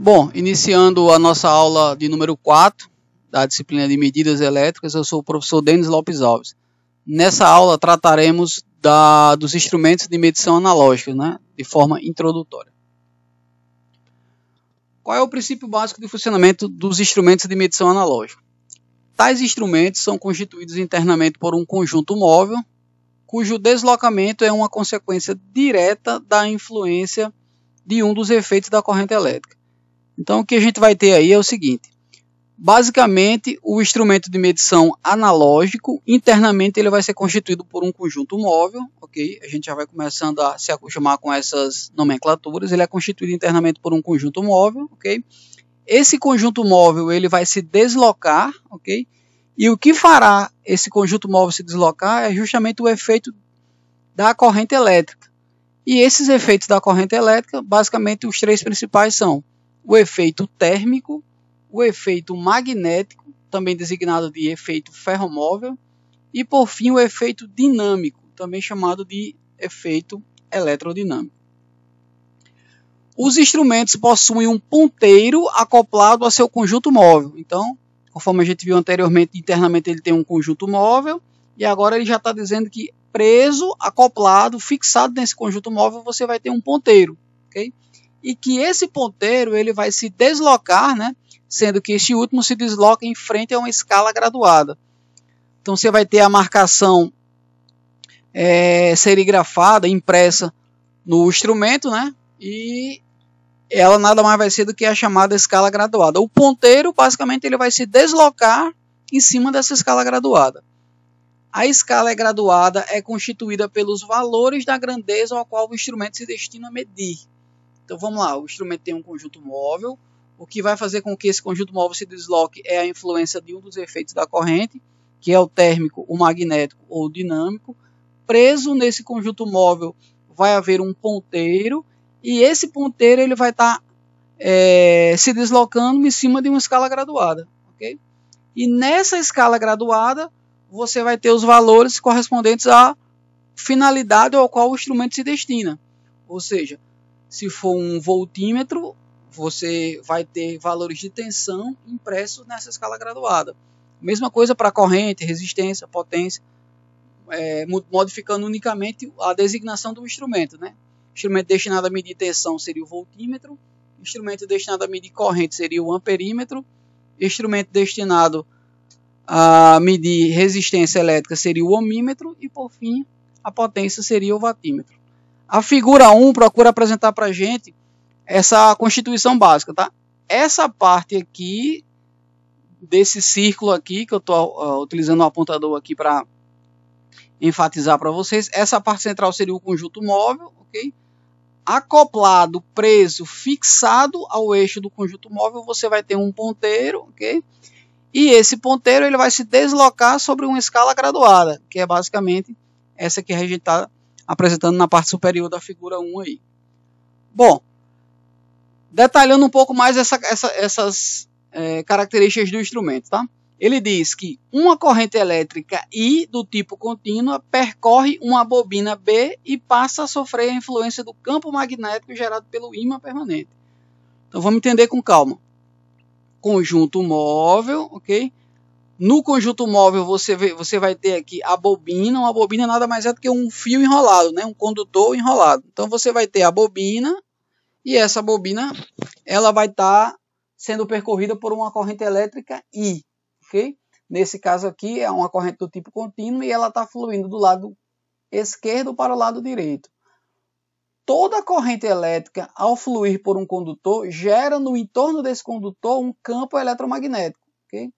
Bom, iniciando a nossa aula de número 4 da disciplina de medidas elétricas, eu sou o professor Denis Lopes Alves. Nessa aula trataremos dos instrumentos de medição analógica, de forma introdutória. Qual é o princípio básico de funcionamento dos instrumentos de medição analógica? Tais instrumentos são constituídos internamente por um conjunto móvel, cujo deslocamento é uma consequência direta da influência de um dos efeitos da corrente elétrica. Então, o que a gente vai ter aí é o seguinte. Basicamente, o instrumento de medição analógico, internamente ele vai ser constituído por um conjunto móvel, ok? A gente já vai começando a se acostumar com essas nomenclaturas. Ele é constituído internamente por um conjunto móvel, ok? Esse conjunto móvel ele vai se deslocar, ok? E o que fará esse conjunto móvel se deslocar é justamente o efeito da corrente elétrica. E esses efeitos da corrente elétrica, basicamente os três principais são o efeito térmico, o efeito magnético, também designado de efeito ferromóvel, e por fim o efeito dinâmico, também chamado de efeito eletrodinâmico. Os instrumentos possuem um ponteiro acoplado a seu conjunto móvel. Então, conforme a gente viu anteriormente, internamente ele tem um conjunto móvel, e agora ele já está dizendo que preso, acoplado, fixado nesse conjunto móvel, você vai ter um ponteiro, ok? E que esse ponteiro ele vai se deslocar, sendo que este último se desloca em frente a uma escala graduada. Então você vai ter a marcação serigrafada, impressa no instrumento, e ela nada mais vai ser do que a chamada escala graduada. O ponteiro, basicamente, ele vai se deslocar em cima dessa escala graduada. A escala graduada é constituída pelos valores da grandeza ao qual o instrumento se destina a medir. Então vamos lá, o instrumento tem um conjunto móvel, o que vai fazer com que esse conjunto móvel se desloque é a influência de um dos efeitos da corrente, que é o térmico, o magnético ou o dinâmico. Preso nesse conjunto móvel vai haver um ponteiro, e esse ponteiro ele vai estar se deslocando em cima de uma escala graduada. Okay? E nessa escala graduada, você vai ter os valores correspondentes à finalidade ao qual o instrumento se destina. Ou seja, se for um voltímetro, você vai ter valores de tensão impressos nessa escala graduada. Mesma coisa para corrente, resistência, potência, modificando unicamente a designação do instrumento. O instrumento destinado a medir tensão seria o voltímetro, o instrumento destinado a medir corrente seria o amperímetro, o instrumento destinado a medir resistência elétrica seria o ohmímetro e, por fim, a potência seria o watímetro. A figura 1 procura apresentar para a gente essa constituição básica, tá? Essa parte aqui, desse círculo aqui, que eu estou utilizando o apontador aqui para enfatizar para vocês, essa parte central seria o conjunto móvel, ok? Acoplado, preso, fixado ao eixo do conjunto móvel, você vai ter um ponteiro, ok? E esse ponteiro ele vai se deslocar sobre uma escala graduada, que é basicamente essa que a gente está apresentando na parte superior da figura 1 aí. Bom, detalhando um pouco mais essas características do instrumento, tá? Ele diz que uma corrente elétrica I do tipo contínua percorre uma bobina B e passa a sofrer a influência do campo magnético gerado pelo ímã permanente. Então vamos entender com calma. Conjunto móvel, ok? No conjunto móvel você vai ter aqui a bobina. Uma bobina nada mais é do que um fio enrolado, um condutor enrolado. Então você vai ter a bobina e essa bobina ela vai estar sendo percorrida por uma corrente elétrica I. Okay? Nesse caso aqui é uma corrente do tipo contínuo e ela está fluindo do lado esquerdo para o lado direito. Toda corrente elétrica, ao fluir por um condutor, gera no entorno desse condutor um campo eletromagnético. Okay?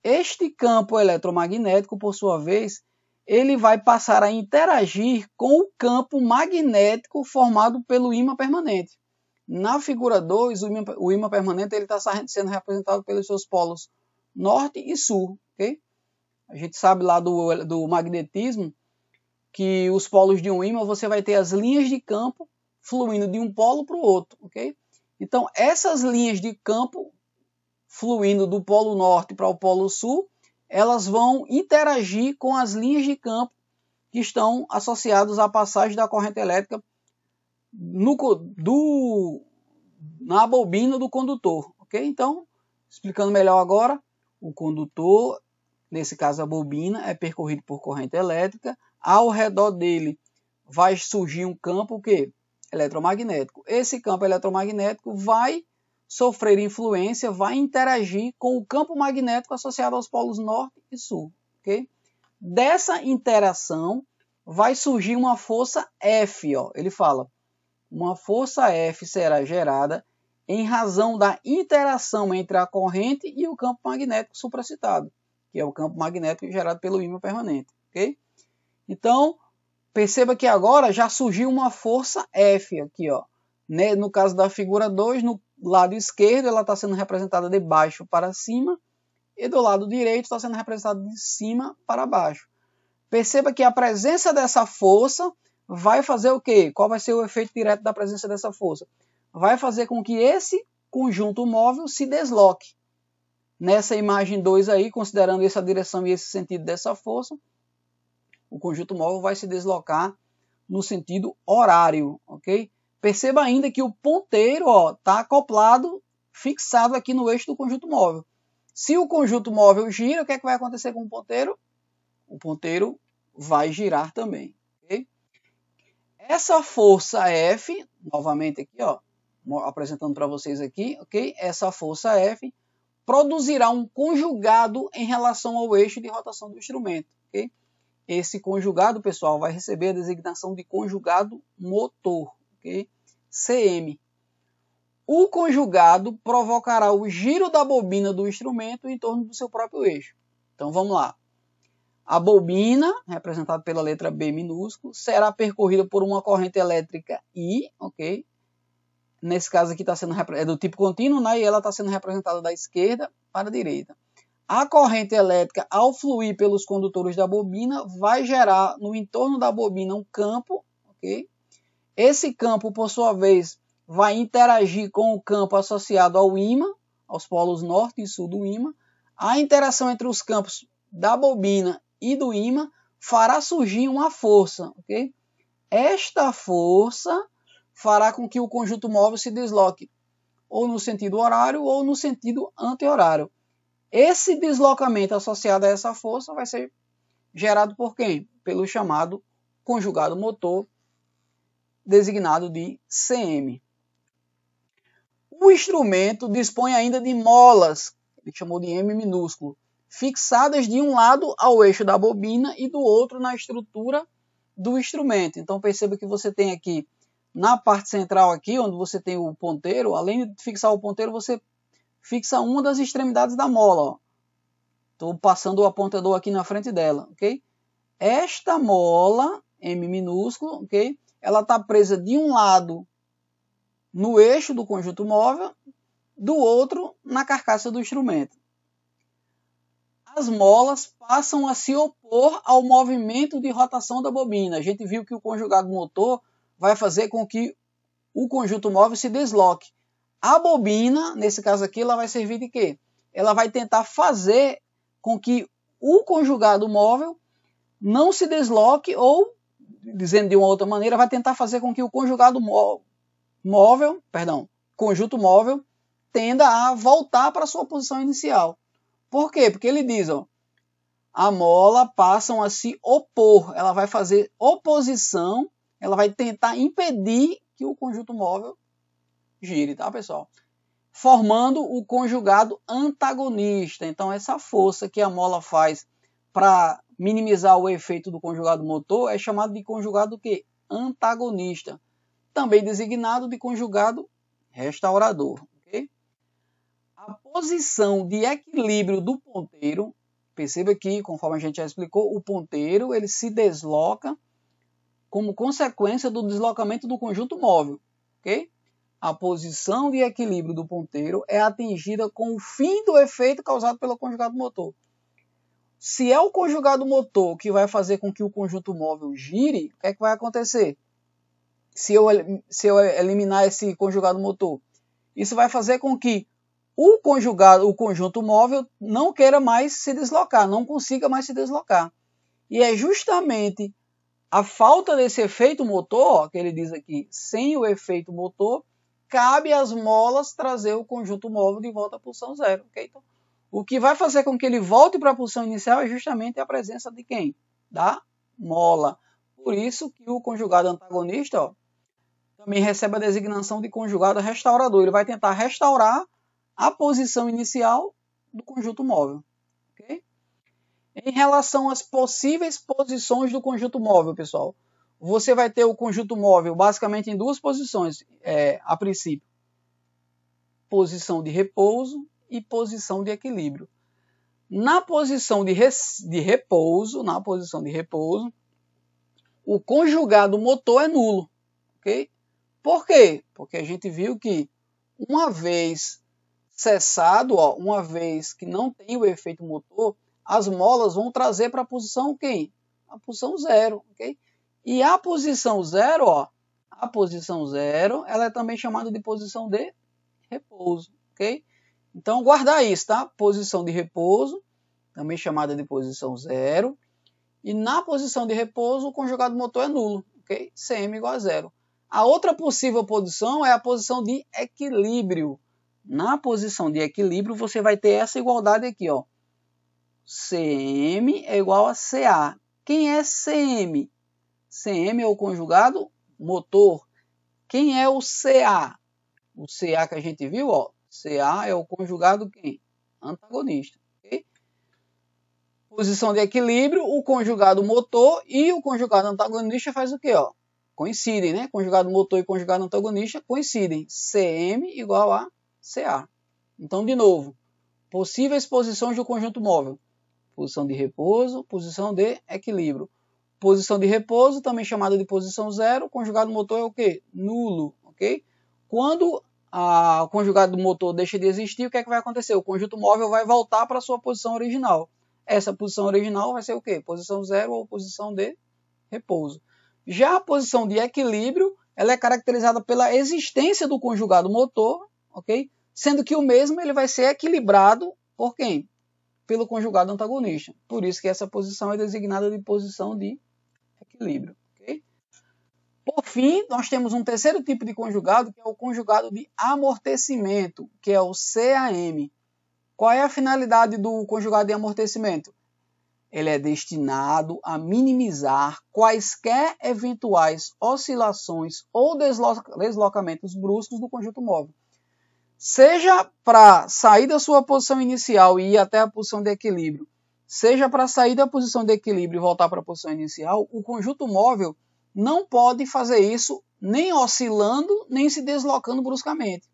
Este campo eletromagnético, por sua vez, ele vai passar a interagir com o campo magnético formado pelo ímã permanente. Na figura 2, o ímã permanente está sendo representado pelos seus polos norte e sul. Okay? A gente sabe lá do magnetismo que os polos de um ímã você vai ter as linhas de campo fluindo de um polo para o outro. Okay? Então, essas linhas de campo fluindo do polo norte para o polo sul, elas vão interagir com as linhas de campo que estão associadas à passagem da corrente elétrica na bobina do condutor, ok? Então, explicando melhor agora, o condutor, nesse caso a bobina, é percorrido por corrente elétrica, ao redor dele vai surgir um campo o quê? Eletromagnético. Esse campo eletromagnético vai sofrer influência, vai interagir com o campo magnético associado aos polos norte e sul, ok? Dessa interação vai surgir uma força F, ó. Ele fala, uma força F será gerada em razão da interação entre a corrente e o campo magnético supracitado, que é o campo magnético gerado pelo ímã permanente, ok? Então, perceba que agora já surgiu uma força F aqui, ó. No caso da figura 2, no lado esquerdo ela está sendo representada de baixo para cima e do lado direito está sendo representada de cima para baixo. Perceba que a presença dessa força vai fazer o quê? Qual vai ser o efeito direto da presença dessa força? Vai fazer com que esse conjunto móvel se desloque. Nessa imagem 2 aí, considerando essa direção e esse sentido dessa força, o conjunto móvel vai se deslocar no sentido horário, ok? Perceba ainda que o ponteiro está acoplado, fixado aqui no eixo do conjunto móvel. Se o conjunto móvel gira, o que é que vai acontecer com o ponteiro? O ponteiro vai girar também, ok? Essa força F, novamente aqui, ó, apresentando para vocês aqui, ok? Essa força F produzirá um conjugado em relação ao eixo de rotação do instrumento, ok? Esse conjugado, pessoal, vai receber a designação de conjugado motor, ok? CM. O conjugado provocará o giro da bobina do instrumento em torno do seu próprio eixo. Então vamos lá. A bobina, representada pela letra B minúsculo, será percorrida por uma corrente elétrica I, ok? Nesse caso aqui é do tipo contínuo, né? E ela está sendo representada da esquerda para a direita. A corrente elétrica, ao fluir pelos condutores da bobina, vai gerar no entorno da bobina um campo, ok? Esse campo, por sua vez, vai interagir com o campo associado ao ímã, aos polos norte e sul do ímã. A interação entre os campos da bobina e do ímã fará surgir uma força, ok? Esta força fará com que o conjunto móvel se desloque ou no sentido horário ou no sentido anti-horário. Esse deslocamento associado a essa força vai ser gerado por quem? Pelo chamado conjugado motor, designado de CM. O instrumento dispõe ainda de molas, ele chamou de M minúsculo, fixadas de um lado ao eixo da bobina e do outro na estrutura do instrumento. Então perceba que você tem aqui, na parte central aqui, onde você tem o ponteiro, além de fixar o ponteiro, você fixa uma das extremidades da mola. Estou passando o apontador aqui na frente dela, ok? Esta mola, M minúsculo, ok? Ela está presa de um lado no eixo do conjunto móvel, do outro na carcaça do instrumento. As molas passam a se opor ao movimento de rotação da bobina. A gente viu que o conjugado motor vai fazer com que o conjunto móvel se desloque. A bobina, nesse caso aqui, ela vai servir de quê? Ela vai tentar fazer com que o conjugado móvel não se desloque ou, dizendo de uma outra maneira, vai tentar fazer com que o conjugado conjunto móvel tenda a voltar para a sua posição inicial. Por quê? Porque ele diz, ó, a mola passam a se opor, ela vai fazer oposição, ela vai tentar impedir que o conjunto móvel gire, tá, pessoal? Formando o conjugado antagonista. Então, essa força que a mola faz para minimizar o efeito do conjugado motor é chamado de conjugado o quê? Antagonista. Também designado de conjugado restaurador. Okay? A posição de equilíbrio do ponteiro, perceba que, conforme a gente já explicou, o ponteiro ele se desloca como consequência do deslocamento do conjunto móvel. Okay? A posição de equilíbrio do ponteiro é atingida com o fim do efeito causado pelo conjugado motor. Se é o conjugado motor que vai fazer com que o conjunto móvel gire, o que é que vai acontecer? Se eu eliminar esse conjugado motor, isso vai fazer com que o conjunto móvel não queira mais se deslocar, não consiga mais se deslocar. E é justamente a falta desse efeito motor, que ele diz aqui, sem o efeito motor, cabe às molas trazer o conjunto móvel de volta à posição zero. Okay? Então, o que vai fazer com que ele volte para a posição inicial é justamente a presença de quem? Da mola. Por isso que o conjugado antagonista, ó, também recebe a designação de conjugado restaurador. Ele vai tentar restaurar a posição inicial do conjunto móvel. Okay? Em relação às possíveis posições do conjunto móvel, pessoal, você vai ter o conjunto móvel basicamente em duas posições, a princípio. Posição de repouso e posição de equilíbrio. Na posição de repouso, o conjugado motor é nulo. Okay? Por quê? Porque a gente viu que uma vez cessado, uma vez que não tem o efeito motor, as molas vão trazer para a posição quem? A posição zero. Okay? E a posição zero, ela é também chamada de posição de repouso. Okay? Então, guardar isso, tá? Posição de repouso, também chamada de posição zero. E na posição de repouso, o conjugado motor é nulo. Okay? Cm igual a zero. A outra possível posição é a posição de equilíbrio. Na posição de equilíbrio, você vai ter essa igualdade aqui, ó. Cm é igual a Ca. Quem é Cm? Cm é o conjugado motor. Quem é o Ca? O Ca que a gente viu, ó. Ca é o conjugado quem? Antagonista. Okay? Posição de equilíbrio, o conjugado motor e o conjugado antagonista faz o quê? Ó? Coincidem, né? Conjugado motor e conjugado antagonista coincidem. Cm igual a Ca. Então, de novo, possíveis posições do conjunto móvel. Posição de repouso, posição de equilíbrio. Posição de repouso, também chamada de posição zero, o conjugado motor é o quê? Nulo. Okay? Quando o conjugado motor deixa de existir, o que é que vai acontecer? O conjunto móvel vai voltar para a sua posição original. Essa posição original vai ser o quê? Posição zero ou posição de repouso. Já a posição de equilíbrio, ela é caracterizada pela existência do conjugado motor, ok? Sendo que o mesmo ele vai ser equilibrado por quem? Pelo conjugado antagonista. Por isso que essa posição é designada de posição de equilíbrio. Okay? Por fim, nós temos um terceiro tipo de conjugado, que é o conjugado de amortecimento, que é o CAM. Qual é a finalidade do conjugado de amortecimento? Ele é destinado a minimizar quaisquer eventuais oscilações ou deslocamentos bruscos do conjunto móvel. Seja para sair da sua posição inicial e ir até a posição de equilíbrio, seja para sair da posição de equilíbrio e voltar para a posição inicial, o conjunto móvel não pode fazer isso nem oscilando, nem se deslocando bruscamente.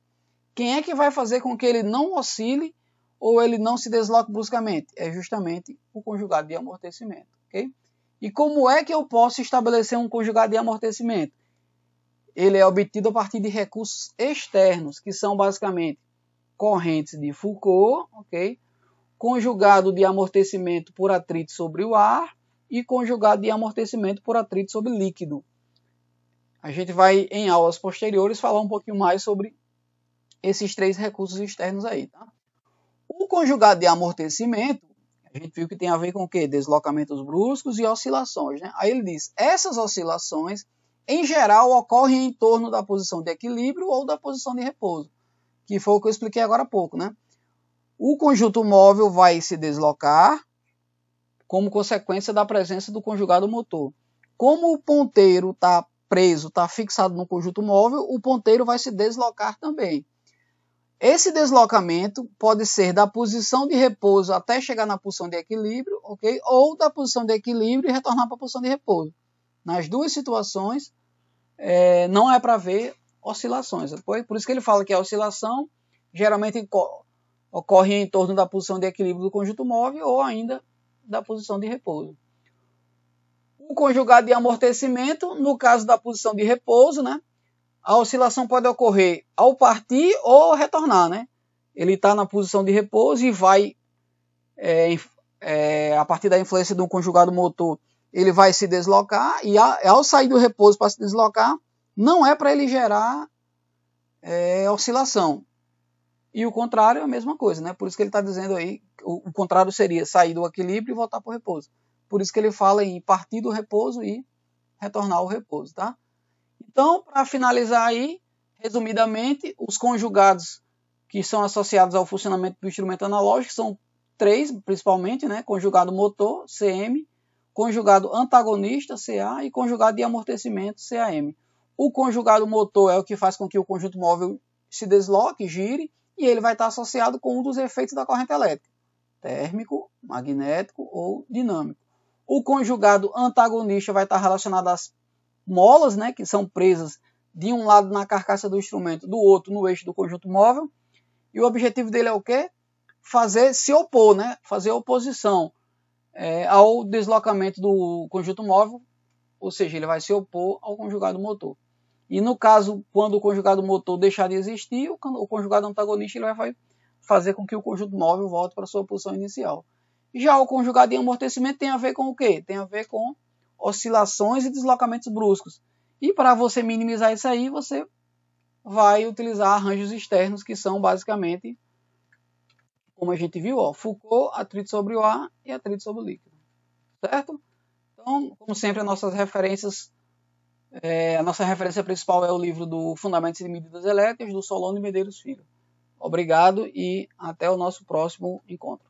Quem é que vai fazer com que ele não oscile ou ele não se desloque bruscamente? É justamente o conjugado de amortecimento. Okay? E como é que eu posso estabelecer um conjugado de amortecimento? Ele é obtido a partir de recursos externos, que são basicamente correntes de Foucault, okay? Conjugado de amortecimento por atrito sobre o ar e conjugado de amortecimento por atrito sobre líquido. A gente vai, em aulas posteriores, falar um pouquinho mais sobre esses três recursos externos aí. Tá? O conjugado de amortecimento, a gente viu que tem a ver com o quê? Deslocamentos bruscos e oscilações. Né? Aí ele diz, essas oscilações em geral, ocorre em torno da posição de equilíbrio ou da posição de repouso, que foi o que eu expliquei agora há pouco. Né? O conjunto móvel vai se deslocar como consequência da presença do conjugado motor. Como o ponteiro está preso, está fixado no conjunto móvel, o ponteiro vai se deslocar também. Esse deslocamento pode ser da posição de repouso até chegar na posição de equilíbrio, okay? Ou da posição de equilíbrio e retornar para a posição de repouso. Nas duas situações, não é para ver oscilações. Por isso que ele fala que a oscilação geralmente ocorre em torno da posição de equilíbrio do conjunto móvel ou ainda da posição de repouso. O conjugado de amortecimento, no caso da posição de repouso, né, a oscilação pode ocorrer ao partir ou retornar. Né? Ele está na posição de repouso e vai, a partir da influência do conjugado motor, ele vai se deslocar e ao sair do repouso para se deslocar, não é para ele gerar oscilação. E o contrário é a mesma coisa, né? Por isso que ele está dizendo aí, o contrário seria sair do equilíbrio e voltar para o repouso. Por isso que ele fala em partir do repouso e retornar ao repouso, tá? Então, para finalizar aí, Resumidamente, os conjugados que são associados ao funcionamento do instrumento analógico são 3, principalmente, né? Conjugado motor, CM, conjugado antagonista, CA, e conjugado de amortecimento, CAM. O conjugado motor é o que faz com que o conjunto móvel se desloque, gire, e ele vai estar associado com um dos efeitos da corrente elétrica, térmico, magnético ou dinâmico. O conjugado antagonista vai estar relacionado às molas, né, que são presas de um lado na carcaça do instrumento, do outro no eixo do conjunto móvel. E o objetivo dele é o quê? Se opor, né? Fazer oposição ao deslocamento do conjunto móvel, ou seja, ele vai se opor ao conjugado motor. E no caso, quando o conjugado motor deixar de existir, o conjugado antagonista ele vai fazer com que o conjunto móvel volte para sua posição inicial. Já o conjugado em amortecimento tem a ver com o quê? Tem a ver com oscilações e deslocamentos bruscos. E para você minimizar isso aí, você vai utilizar arranjos externos, que são basicamente, como a gente viu, Foucault, atrito sobre o ar e atrito sobre o líquido. Certo? Então, como sempre, a nossa referência principal é o livro do Fundamentos de Medidas Elétricas, do Solon de Medeiros Filho. Obrigado e até o nosso próximo encontro.